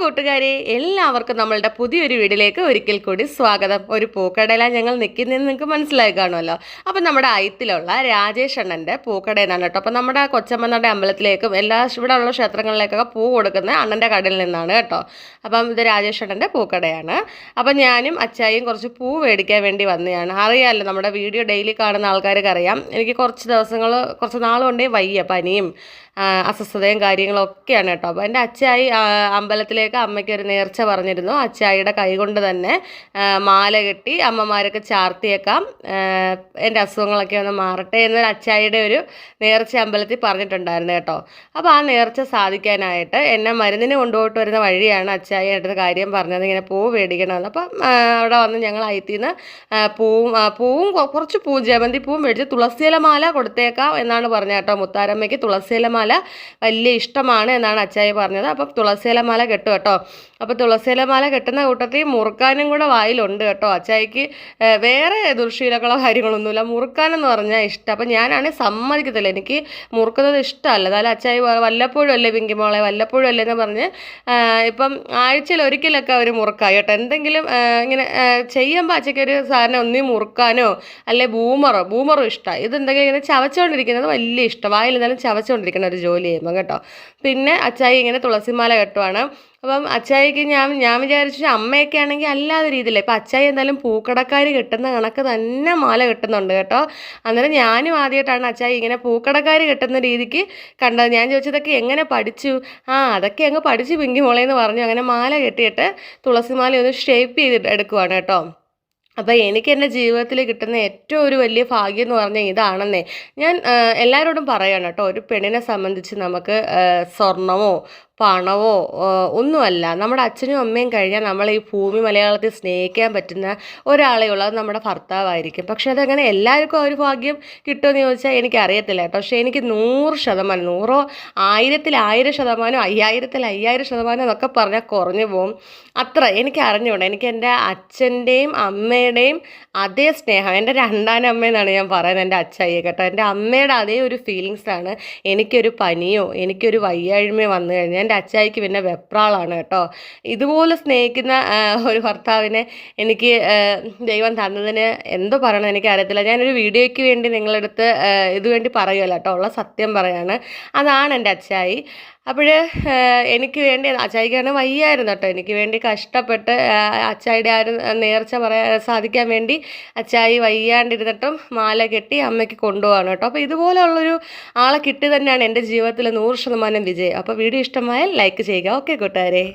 കൂട്ടുകാരെ, എല്ലാവർക്കും നമ്മളുടെ പുതിയൊരു വീഡിയോയിലേക്ക് ഒരിക്കൽ കൂടി സ്വാഗതം. ഒരു പൂക്കടയിലാണ് ഞങ്ങൾ നിൽക്കുന്നതെന്ന് നിങ്ങൾക്ക് മനസ്സിലായി കാണുമല്ലോ. അപ്പം നമ്മുടെ അയത്തിലുള്ള രാജേഷ് അണ്ണൻ്റെ പൂക്കടയിൽ നിന്നാണ് കേട്ടോ. അപ്പം നമ്മുടെ കൊച്ചമ്മയുടെ അമ്പലത്തിലേക്കും എല്ലാ ഇവിടെ ഉള്ള ക്ഷേത്രങ്ങളിലേക്കൊക്കെ പൂ കൊടുക്കുന്ന അണ്ണൻ്റെ കടയിൽ നിന്നാണ് കേട്ടോ. അപ്പം ഇത് രാജേഷ് അണ്ണൻ്റെ പൂക്കടയാണ്. അപ്പം ഞാനും അച്ചായും കുറച്ച് പൂ മേടിക്കാൻ വേണ്ടി വന്നതാണ്. അറിയാമല്ലോ, നമ്മുടെ വീഡിയോ ഡെയിലി കാണുന്ന ആൾക്കാർക്ക് അറിയാം, എനിക്ക് കുറച്ച് നാൾ കൊണ്ടേ വയ്യ, പനിയും അസ്വസ്ഥതയും കാര്യങ്ങളൊക്കെയാണ് കേട്ടോ. അപ്പോൾ എൻ്റെ അച്ചായി അമ്പലത്തിലേക്ക് അമ്മയ്ക്ക് ഒരു നേർച്ച പറഞ്ഞിരുന്നു. അച്ചായിയുടെ കൈ കൊണ്ട് തന്നെ മാല കെട്ടി അമ്മമാരൊക്കെ ചാർത്തിയേക്കാം, എൻ്റെ അസുഖങ്ങളൊക്കെ ഒന്ന് മാറട്ടെ എന്നൊരു അച്ചായിയുടെ ഒരു നേർച്ച അമ്പലത്തിൽ പറഞ്ഞിട്ടുണ്ടായിരുന്നു കേട്ടോ. അപ്പോൾ ആ നേർച്ച സാധിക്കാനായിട്ട് എന്നെ മരുന്നിന് കൊണ്ടുപോയിട്ട് വരുന്ന വഴിയാണ് അച്ചായി അടുത്ത കാര്യം പറഞ്ഞത്, ഇങ്ങനെ പൂ മേടിക്കണമെന്ന്. അപ്പം അവിടെ വന്ന് ഞങ്ങൾ അയത്തിന്ന് പൂവും കുറച്ച് ജമന്തി പൂവും മേടിച്ച് തുളസിയില മാല കൊടുത്തേക്കാം എന്നാണ് പറഞ്ഞത് കേട്ടോ. മുത്താരമ്മയ്ക്ക് തുളസിയില മാല വലിയ ഇഷ്ടമാണ് എന്നാണ് അച്ചായി പറഞ്ഞത്. അപ്പം തുളസിയില മാല കെട്ടും കേട്ടോ. അപ്പോൾ തുളസിയില മാല കെട്ടുന്ന കൂട്ടത്തിൽ മുറുക്കാനും കൂടെ വായിലുണ്ട് കേട്ടോ. അച്ചായിക്ക് വേറെ ദുർശീലങ്ങളോ കാര്യങ്ങളൊന്നുമില്ല, മുറുക്കാനെന്ന് പറഞ്ഞാൽ ഇഷ്ടം. അപ്പം ഞാനാണെങ്കിൽ സമ്മതിക്കത്തില്ല, എനിക്ക് മുറുക്കുന്നത് ഇഷ്ടമല്ല. എന്നാലും അച്ചായി വല്ലപ്പോഴും അല്ലേ പിങ്കിമോളെ, വല്ലപ്പോഴും അല്ലേ എന്ന് പറഞ്ഞ് ഇപ്പം ആഴ്ചയിൽ ഒരിക്കലൊക്കെ അവർ മുറുക്കായി കേട്ടോ. എന്തെങ്കിലും ഇങ്ങനെ ചെയ്യുമ്പോൾ അച്ചയ്ക്ക് ഒരു സാധനം ഒന്നീ മുറുക്കാനോ അല്ലെ ബൂമറോ ഇഷ്ടമാണ്. ഇതെന്തെങ്കിലും ഇങ്ങനെ ചവച്ചുകൊണ്ടിരിക്കുന്നത് വലിയ ഇഷ്ടം, വായിൽ എന്തായാലും ചവച്ചുകൊണ്ടിരിക്കുന്ന ഒരു ജോലി ചെയ്യുമ്പോൾ കേട്ടോ. പിന്നെ അച്ചായി ഇങ്ങനെ തുളസിമാല കെട്ടുവാണ്. അപ്പം അച്ചായിക്ക് ഞാൻ വിചാരിച്ചു അമ്മയൊക്കെ ആണെങ്കിൽ അല്ലാതെ രീതിയില്ല. ഇപ്പം അച്ചായി എന്തായാലും പൂക്കടക്കാർ കെട്ടുന്ന കണക്ക് തന്നെ മാല കെട്ടുന്നുണ്ട് കേട്ടോ. അന്നേരം ഞാനും ആദ്യമായിട്ടാണ് അച്ചായി ഇങ്ങനെ പൂക്കടക്കാർ കെട്ടുന്ന രീതിക്ക് കണ്ടത്. ഞാൻ ചോദിച്ചതൊക്കെ എങ്ങനെ പഠിച്ചു? അതൊക്കെ അങ്ങ് പഠിച്ചു പിങ്കി മോളേന്ന് പറഞ്ഞു. അങ്ങനെ മാല കെട്ടിയിട്ട് തുളസിമാല ഒന്ന് ഷേപ്പ് ചെയ്തിട്ട് എടുക്കുവാണ് കേട്ടോ. അപ്പോൾ എനിക്ക് എൻ്റെ ജീവിതത്തിൽ കിട്ടുന്ന ഏറ്റവും ഒരു വലിയ ഭാഗ്യം എന്ന് പറഞ്ഞാൽ ഇതാണെന്നേ. ഞാൻ എല്ലാവരോടും പറയാണ് കേട്ടോ, ഒരു പെണ്ണിനെ സംബന്ധിച്ച് നമുക്ക് സ്വർണമോ പണമോ ഒന്നുമല്ല, നമ്മുടെ അച്ഛനും അമ്മയും കഴിഞ്ഞാൽ നമ്മൾ ഈ ഭൂമി മലയാളത്തിൽ സ്നേഹിക്കാൻ പറ്റുന്ന ഒരാളെ ഉള്ളത് നമ്മുടെ ഭർത്താവായിരിക്കും. പക്ഷെ അതങ്ങനെ എല്ലാവർക്കും ഒരു ഭാഗ്യം കിട്ടുമെന്ന് ചോദിച്ചാൽ എനിക്കറിയത്തില്ല കേട്ടോ. പക്ഷേ എനിക്ക് 100%, 100 1000%, 1000% എന്നൊക്കെ പറഞ്ഞാൽ കുറഞ്ഞു പോകും. അത്ര എനിക്ക് അറിഞ്ഞുകൂടാ. എനിക്ക് എൻ്റെ അച്ഛൻ്റെയും അമ്മയുടെയും അതേ സ്നേഹം, എൻ്റെ രണ്ടാനമ്മയെന്നാണ് ഞാൻ പറയുന്നത്, എൻ്റെ അച്ചായിയെ കേട്ടോ. എൻ്റെ അമ്മയുടെ അതേ ഒരു ഫീലിങ്സാണ് എനിക്കൊരു പനിയോ എനിക്കൊരു വയ്യാഴ്മയോ വന്നു കഴിഞ്ഞാൽ എൻ്റെ അച്ചായിക്ക് പിന്നെ വെപ്രാളാണ് കേട്ടോ. ഇതുപോലെ സ്നേഹിക്കുന്ന ഒരു ഭർത്താവിനെ എനിക്ക് ദൈവം തന്നതിന് എന്തോ പറയണം എനിക്കറിയത്തില്ല. ഞാനൊരു വീഡിയോയ്ക്ക് വേണ്ടി നിങ്ങളെടുത്ത് ഇതുവേണ്ടി പറയുമല്ലോ കേട്ടോ, ഉള്ള സത്യം പറയാണ്. അതാണ് എൻ്റെ അച്ചായി. അപ്പോൾ എനിക്ക് വേണ്ടി അച്ചായിക്കാണ് വയ്യായിരുന്നു കേട്ടോ. എനിക്ക് വേണ്ടി കഷ്ടപ്പെട്ട് അച്ചായിയുടെ ആ ഒരു നേർച്ച സാധിക്കാൻ വേണ്ടി അച്ചായി വയ്യാണ്ടിരുന്നിട്ടും മാല കെട്ടി അമ്മയ്ക്ക് കൊണ്ടുപോകാണ് കേട്ടോ. അപ്പോൾ ഇതുപോലെയുള്ളൊരു ആളെ കിട്ടി തന്നെയാണ് എൻ്റെ ജീവിതത്തിൽ 100% വിജയം. അപ്പോൾ വീഡിയോ ഇഷ്ടമായാൽ ലൈക്ക് ചെയ്യുക. ഓക്കെ കൂട്ടുകാരെ.